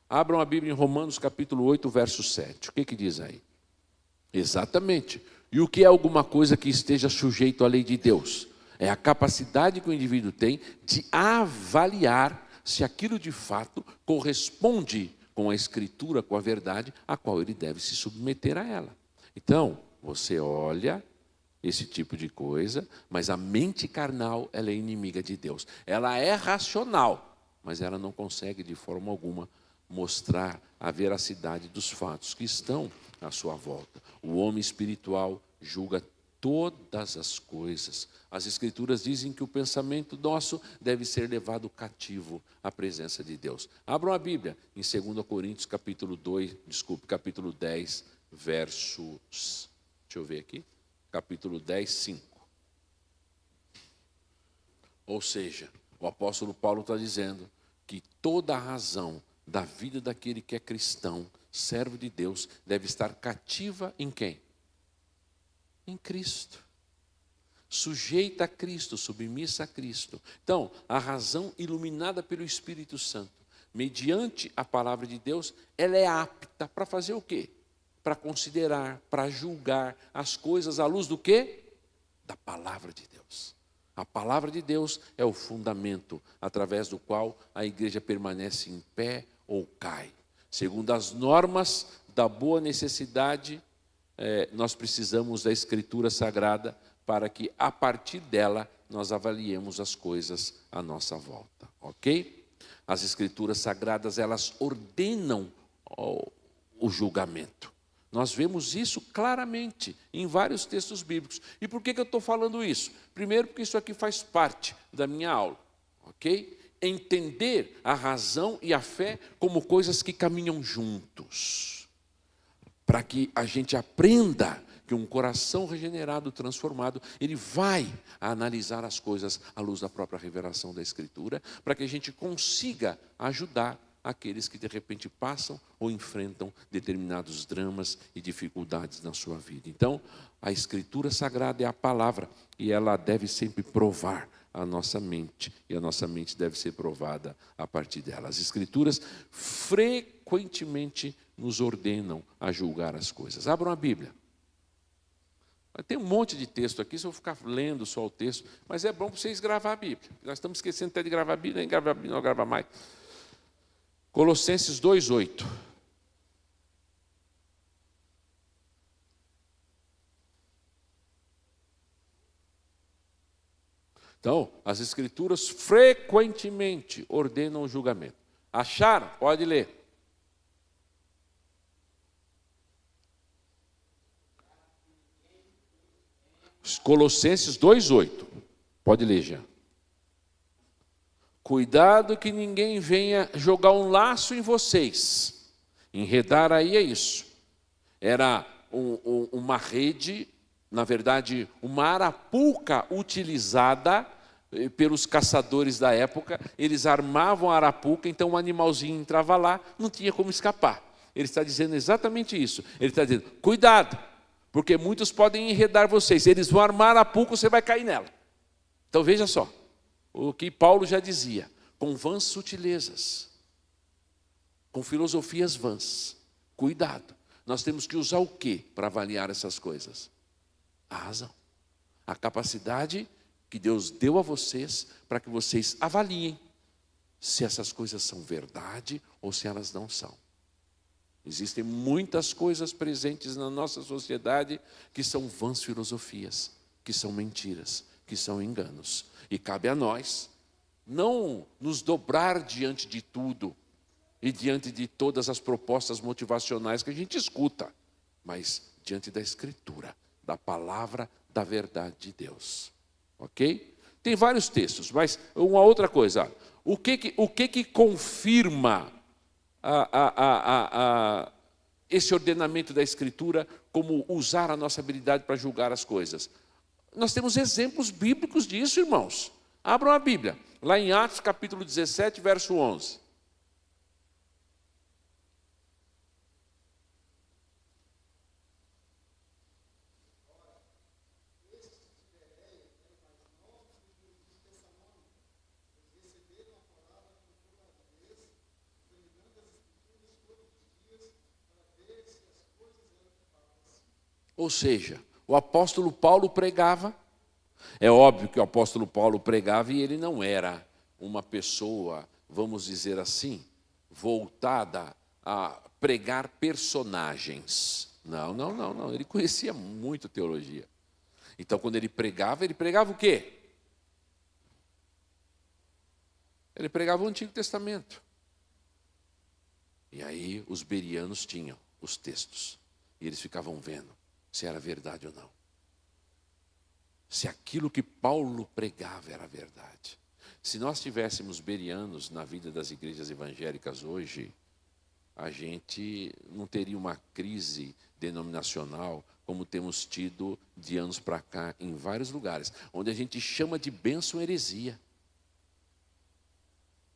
Abram a Bíblia em Romanos capítulo 8, verso 7. O que diz aí? Exatamente. E o que é alguma coisa que esteja sujeito à lei de Deus? É a capacidade que o indivíduo tem de avaliar se aquilo de fato corresponde com a Escritura, com a verdade, a qual ele deve se submeter a ela. Então, você olha esse tipo de coisa, mas a mente carnal, ela é inimiga de Deus. Ela é racional, mas ela não consegue de forma alguma mostrar a veracidade dos fatos que estão à sua volta. O homem espiritual julga todas as coisas. As Escrituras dizem que o pensamento nosso deve ser levado cativo à presença de Deus. Abram a Bíblia em 2 Coríntios capítulo 10, versos... Deixa eu ver aqui. Capítulo 10, 5. Ou seja, o apóstolo Paulo está dizendo que toda a razão da vida daquele que é cristão, servo de Deus, deve estar cativa em quem? Em Cristo. Sujeita a Cristo, submissa a Cristo. Então, a razão iluminada pelo Espírito Santo, mediante a palavra de Deus, ela é apta para fazer o quê? Para considerar, para julgar as coisas à luz do quê? Da palavra de Deus. A palavra de Deus é o fundamento através do qual a igreja permanece em pé ou cai. Segundo as normas da boa necessidade, nós precisamos da Escritura Sagrada para que a partir dela nós avaliemos as coisas à nossa volta, ok? As Escrituras Sagradas, elas ordenam o julgamento. Nós vemos isso claramente em vários textos bíblicos. E por que eu estou falando isso? Primeiro, porque isso aqui faz parte da minha aula, ok? Entender a razão e a fé como coisas que caminham juntos. Para que a gente aprenda que um coração regenerado, transformado, ele vai analisar as coisas à luz da própria revelação da Escritura, para que a gente consiga ajudar aqueles que de repente passam ou enfrentam determinados dramas e dificuldades na sua vida. Então, a Escritura Sagrada é a palavra e ela deve sempre provar a nossa mente, e a nossa mente deve ser provada a partir dela. As Escrituras frequentemente nos ordenam a julgar as coisas. Abram a Bíblia. Tem um monte de texto aqui, se eu ficar lendo só o texto, mas é bom para vocês gravar a Bíblia. Nós estamos esquecendo até de gravar a Bíblia, nem gravar a Bíblia, não grava mais. Colossenses 2:8. Então, as Escrituras frequentemente ordenam o julgamento. Acharam? Pode ler. Colossenses 2:8. Pode ler já. Cuidado que ninguém venha jogar um laço em vocês. Enredar aí é isso. Era uma rede, na verdade, uma arapuca utilizada pelos caçadores da época. Eles armavam a arapuca, então um animalzinho entrava lá, não tinha como escapar. Ele está dizendo exatamente isso. Ele está dizendo, cuidado, porque muitos podem enredar vocês. Eles vão armar a arapuca, você vai cair nela. Então veja só. O que Paulo já dizia, com vãs sutilezas, com filosofias vãs, cuidado. Nós temos que usar o quê para avaliar essas coisas? A razão, a capacidade que Deus deu a vocês para que vocês avaliem se essas coisas são verdade ou se elas não são. Existem muitas coisas presentes na nossa sociedade que são vãs filosofias, que são mentiras, que são enganos. E cabe a nós não nos dobrar diante de tudo e diante de todas as propostas motivacionais que a gente escuta, mas diante da Escritura, da palavra, da verdade de Deus. Ok? Tem vários textos, mas uma outra coisa. O que confirma esse ordenamento da Escritura como usar a nossa habilidade para julgar as coisas? Nós temos exemplos bíblicos disso, irmãos. Abram a Bíblia, lá em Atos capítulo 17, verso 11. Ou seja, o apóstolo Paulo pregava. É óbvio que o apóstolo Paulo pregava e ele não era uma pessoa, vamos dizer assim, voltada a pregar personagens. Não. Ele conhecia muito teologia. Então, quando ele pregava o quê? Ele pregava o Antigo Testamento. E aí os bereanos tinham os textos. E eles ficavam vendo se era verdade ou não. Se aquilo que Paulo pregava era verdade. Se nós tivéssemos bereanos na vida das igrejas evangélicas hoje, a gente não teria uma crise denominacional como temos tido de anos para cá em vários lugares, onde a gente chama de bênção heresia.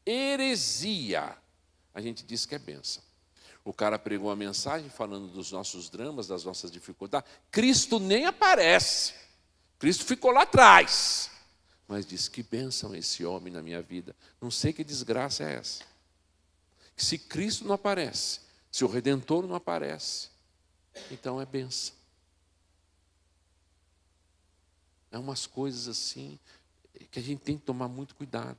Heresia, a gente diz que é bênção. O cara pregou uma mensagem falando dos nossos dramas, das nossas dificuldades. Cristo nem aparece. Cristo ficou lá atrás. Mas diz, que bênção esse homem na minha vida. Não sei que desgraça é essa. Se Cristo não aparece, se o Redentor não aparece, então é bênção. É umas coisas assim que a gente tem que tomar muito cuidado.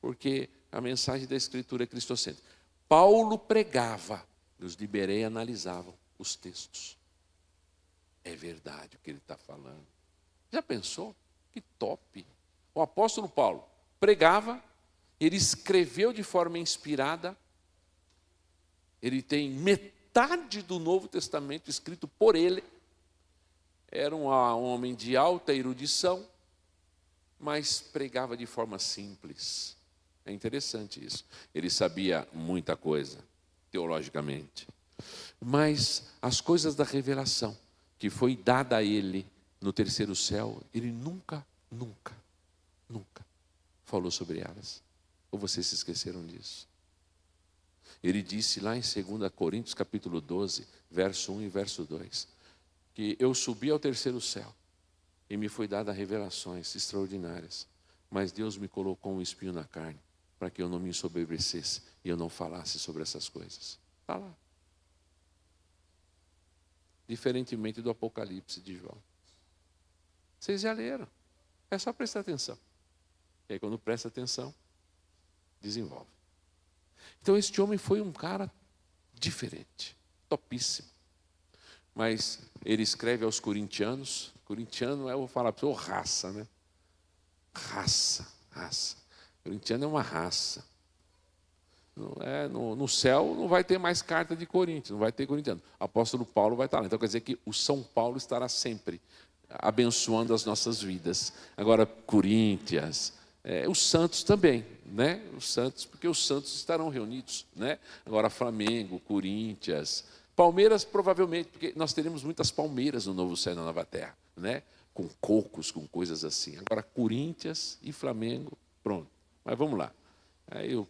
Porque a mensagem da Escritura é cristocêntrica. Paulo pregava, e os de Bereia analisavam os textos. É verdade o que ele está falando. Já pensou? Que top! O apóstolo Paulo pregava, ele escreveu de forma inspirada, ele tem metade do Novo Testamento escrito por ele, era um homem de alta erudição, mas pregava de forma simples. É interessante isso. Ele sabia muita coisa, teologicamente. Mas as coisas da revelação, que foi dada a ele no terceiro céu, ele nunca falou sobre elas. Ou vocês se esqueceram disso? Ele disse lá em 2 Coríntios, capítulo 12, verso 1 e verso 2, que eu subi ao terceiro céu e me foi dada revelações extraordinárias, mas Deus me colocou um espinho na carne, para que eu não me ensoberbecesse e eu não falasse sobre essas coisas. Está lá. Diferentemente do Apocalipse de João. Vocês já leram. É só prestar atenção. E aí quando presta atenção, desenvolve. Então este homem foi um cara diferente, topíssimo. Mas ele escreve aos corintianos. Corintiano, eu vou falar para você, raça, né? Raça. Corintiano é uma raça. No céu não vai ter mais carta de Coríntios, não vai ter corintiano. O apóstolo Paulo vai estar lá. Então quer dizer que o São Paulo estará sempre abençoando as nossas vidas. Agora, Coríntias, os santos também, né? Os santos, porque os santos estarão reunidos, né? Agora, Flamengo, Coríntias, Palmeiras, provavelmente, porque nós teremos muitas palmeiras no novo céu e na nova terra, né? Com cocos, com coisas assim. Agora, Coríntias e Flamengo, pronto. Mas vamos lá. Aí o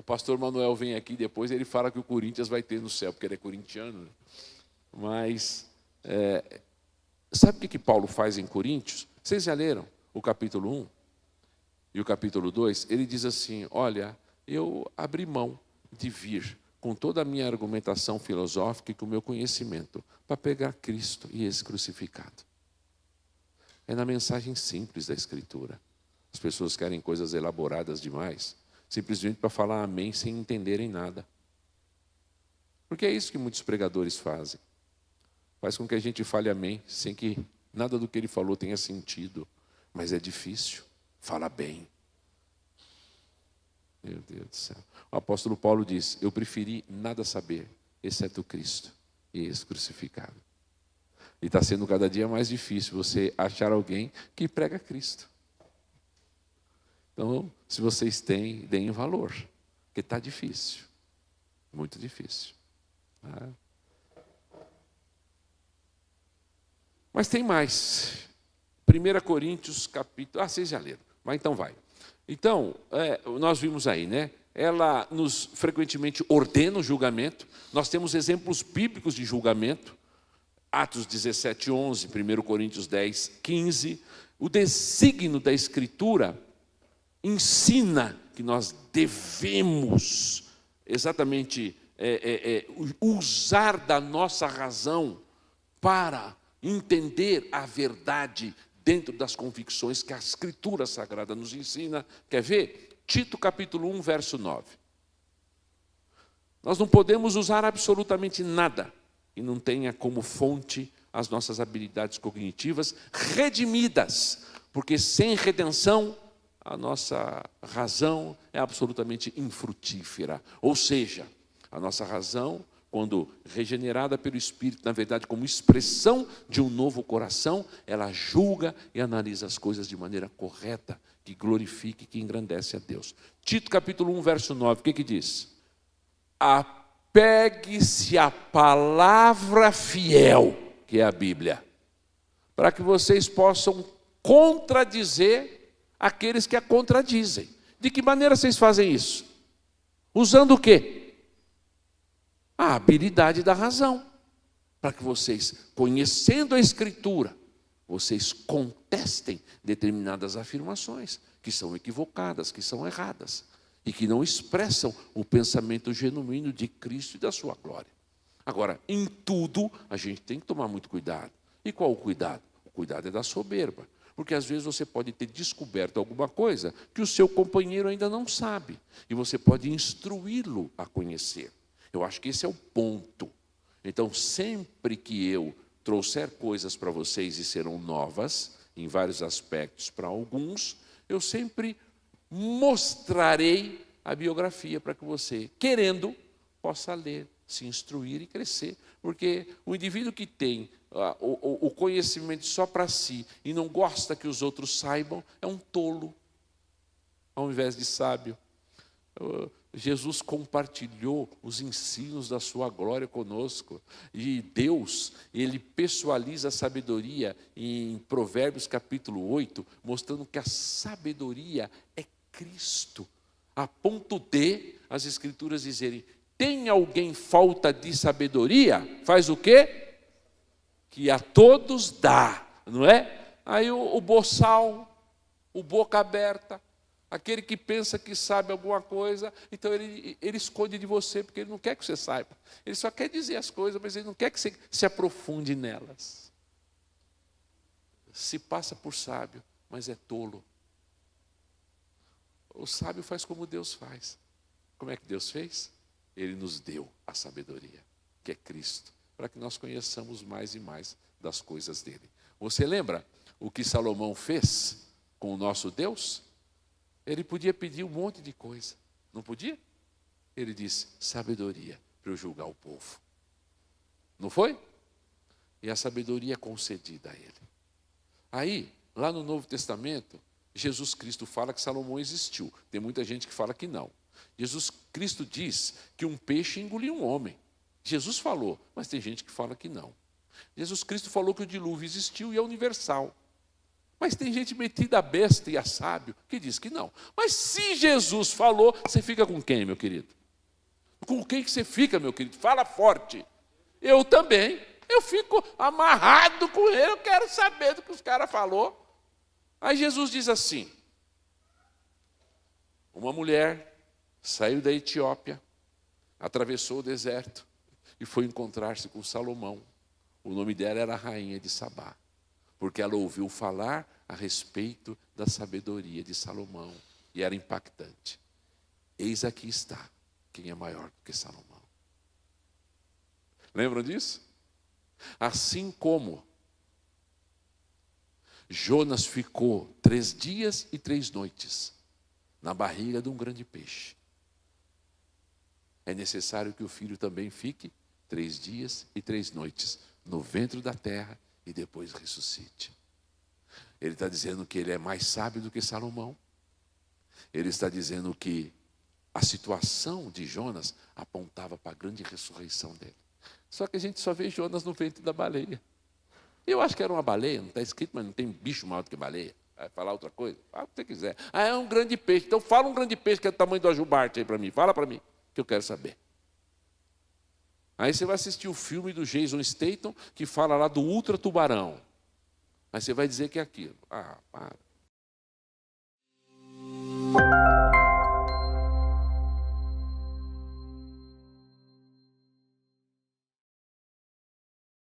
pastor Manuel vem aqui depois, ele fala que o Corinthians vai ter no céu, porque ele é corintiano. Né? Mas, sabe o que Paulo faz em Coríntios? Vocês já leram o capítulo 1 e o capítulo 2? Ele diz assim, olha, eu abri mão de vir com toda a minha argumentação filosófica e com o meu conhecimento para pegar Cristo e esse crucificado. É na mensagem simples da Escritura. As pessoas querem coisas elaboradas demais, simplesmente para falar amém sem entenderem nada. Porque é isso que muitos pregadores fazem. Faz com que a gente fale amém, sem que nada do que ele falou tenha sentido. Mas é difícil. Fala bem. Meu Deus do céu. O apóstolo Paulo diz, eu preferi nada saber, exceto Cristo e esse crucificado. E está sendo cada dia mais difícil você achar alguém que prega Cristo. Então, se vocês têm, deem valor, porque está difícil, muito difícil. Mas tem mais. 1 Coríntios, capítulo... vocês já leram, mas então vai. Então, nós vimos aí, né? Ela nos frequentemente ordena o julgamento. Nós temos exemplos bíblicos de julgamento. Atos 17, 11, 1 Coríntios 10, 15. O desígnio da Escritura ensina que nós devemos exatamente usar da nossa razão para entender a verdade dentro das convicções que a Escritura Sagrada nos ensina. Quer ver? Tito capítulo 1, verso 9. Nós não podemos usar absolutamente nada que não tenha como fonte as nossas habilidades cognitivas redimidas, porque sem redenção a nossa razão é absolutamente infrutífera. Ou seja, a nossa razão, quando regenerada pelo Espírito, na verdade, como expressão de um novo coração, ela julga e analisa as coisas de maneira correta, que glorifique, que engrandece a Deus. Tito capítulo 1, verso 9, o que diz? Apegue-se à palavra fiel, que é a Bíblia, para que vocês possam contradizer aqueles que a contradizem. De que maneira vocês fazem isso? Usando o quê? A habilidade da razão, para que vocês, conhecendo a Escritura, vocês contestem determinadas afirmações que são equivocadas, que são erradas, e que não expressam o pensamento genuíno de Cristo e da sua glória. Agora, em tudo, a gente tem que tomar muito cuidado. E qual o cuidado? O cuidado é da soberba. Porque às vezes você pode ter descoberto alguma coisa que o seu companheiro ainda não sabe. E você pode instruí-lo a conhecer. Eu acho que esse é o ponto. Então, sempre que eu trouxer coisas para vocês e serão novas, em vários aspectos para alguns, eu sempre mostrarei a biografia para que você, querendo, possa ler, se instruir e crescer. Porque o indivíduo que tem o conhecimento só para si e não gosta que os outros saibam, é um tolo, ao invés de sábio. Jesus compartilhou os ensinos da sua glória conosco. E Deus, Ele pessoaliza a sabedoria em Provérbios capítulo 8, mostrando que a sabedoria é Cristo. A ponto de as Escrituras dizerem, tem alguém falta de sabedoria? Faz o quê? Que a todos dá, não é? Aí o boçal, o boca aberta, aquele que pensa que sabe alguma coisa, então ele esconde de você, porque ele não quer que você saiba. Ele só quer dizer as coisas, mas ele não quer que você se aprofunde nelas. Se passa por sábio, mas é tolo. O sábio faz como Deus faz. Como é que Deus fez? Ele nos deu a sabedoria, que é Cristo, para que nós conheçamos mais e mais das coisas dele. Você lembra o que Salomão fez com o nosso Deus? Ele podia pedir um monte de coisa, não podia? Ele disse, sabedoria para eu julgar o povo. Não foi? E a sabedoria é concedida a ele. Aí, lá no Novo Testamento, Jesus Cristo fala que Salomão existiu. Tem muita gente que fala que não. Jesus Cristo diz que um peixe engoliu um homem. Jesus falou, mas tem gente que fala que não. Jesus Cristo falou que o dilúvio existiu e é universal. Mas tem gente metida a besta e a sábio que diz que não. Mas se Jesus falou, você fica com quem, meu querido? Com quem que você fica, meu querido? Fala forte. Eu também. Eu fico amarrado com ele, eu quero saber do que os caras falou. Aí Jesus diz assim, uma mulher saiu da Etiópia, atravessou o deserto e foi encontrar-se com Salomão. O nome dela era Rainha de Sabá, porque ela ouviu falar a respeito da sabedoria de Salomão e era impactante. Eis aqui está quem é maior do que Salomão. Lembram disso? Assim como Jonas ficou 3 dias e 3 noites na barriga de um grande peixe, é necessário que o filho também fique 3 dias e 3 noites no ventre da terra e depois ressuscite. Ele está dizendo que ele é mais sábio do que Salomão. Ele está dizendo que a situação de Jonas apontava para a grande ressurreição dele. Só que a gente só vê Jonas no ventre da baleia. Eu acho que era uma baleia, não está escrito, mas não tem bicho maior do que baleia. Vai falar outra coisa? Fala o que você quiser. Ah, é um grande peixe. Então fala um grande peixe que é do tamanho do ajubarte aí para mim. Fala para mim, que eu quero saber. Aí você vai assistir o filme do Jason Statham, que fula lá do ultra tubarão. Aí você vai dizer que é aquilo. Ah, para.